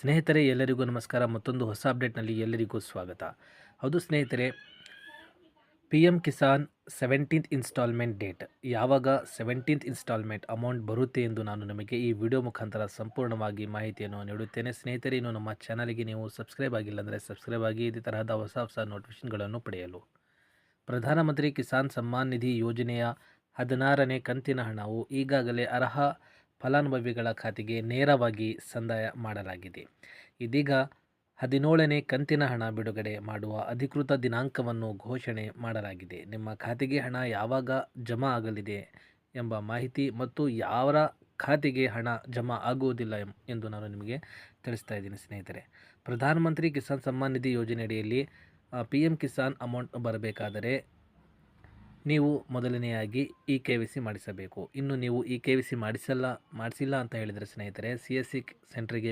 ಸ್ನೇಹಿತರೆ, ಎಲ್ಲರಿಗೂ ನಮಸ್ಕಾರ. ಮತ್ತೊಂದು ಹೊಸ ಅಪ್ಡೇಟ್ನಲ್ಲಿ ಎಲ್ಲರಿಗೂ ಸ್ವಾಗತ. ಹೌದು ಸ್ನೇಹಿತರೆ, PM Kisan 17th instalment date ಯಾವಾಗ 17th ಇನ್ಸ್ಟಾಲ್ಮೆಂಟ್ ಅಮೌಂಟ್ ಬರುತ್ತೆ ಎಂದು ನಾನು ನಿಮಗೆ ಈ ವಿಡಿಯೋ ಮುಖಾಂತರ ಸಂಪೂರ್ಣವಾಗಿ ಮಾಹಿತಿಯನ್ನು ನೀಡುತ್ತೇನೆ. ಸ್ನೇಹಿತರೆ, ಇನ್ನು ನಮ್ಮ ಚಾನಲ್ಗೆ ನೀವು ಸಬ್ಸ್ಕ್ರೈಬ್ ಆಗಿಲ್ಲ ಅಂದರೆ ಸಬ್ಸ್ಕ್ರೈಬ್ ಆಗಿ ಇದೇ ತರಹದ ಹೊಸ ನೋಟಿಫಿಕೇಷನ್ಗಳನ್ನು ಪಡೆಯಲು. ಪ್ರಧಾನಮಂತ್ರಿ ಕಿಸಾನ್ ಸಮ್ಮಾನ್ ನಿಧಿ ಯೋಜನೆಯ 16ನೇ ಕಂತಿನ ಹಣವು ಈಗಾಗಲೇ ಅರ್ಹ ಫಲಾನುಭವಿಗಳ ಖಾತೆಗೆ ನೇರವಾಗಿ ಸಂದಾಯ ಮಾಡಲಾಗಿದೆ. ಇದೀಗ 17ನೇ ಕಂತಿನ ಹಣ ಬಿಡುಗಡೆ ಮಾಡುವ ಅಧಿಕೃತ ದಿನಾಂಕವನ್ನು ಘೋಷಣೆ ಮಾಡಲಾಗಿದೆ. ನಿಮ್ಮ ಖಾತೆಗೆ ಹಣ ಯಾವಾಗ ಜಮಾ ಆಗಲಿದೆ ಎಂಬ ಮಾಹಿತಿ ಮತ್ತು ಯಾರ ಖಾತೆಗೆ ಹಣ ಜಮಾ ಆಗುವುದಿಲ್ಲ ಎಂದು ನಾನು ನಿಮಗೆ ತಿಳಿಸ್ತಾ ಇದ್ದೀನಿ. ಸ್ನೇಹಿತರೆ, ಪ್ರಧಾನಮಂತ್ರಿ ಕಿಸಾನ್ ಸಮ್ಮಾನ್ ನಿಧಿ ಯೋಜನೆಯಡಿಯಲ್ಲಿ PM ಕಿಸಾನ್ ಅಮೌಂಟ್ ಬರಬೇಕಾದರೆ ನೀವು ಮೊದಲನೆಯಾಗಿ KYC ಮಾಡಿಸಬೇಕು. ಇನ್ನು ನೀವು KYC ಮಾಡಿಸಿಲ್ಲ ಅಂತ ಹೇಳಿದರೆ ಸ್ನೇಹಿತರೆ, CSC ಸೆಂಟ್ರಿಗೆ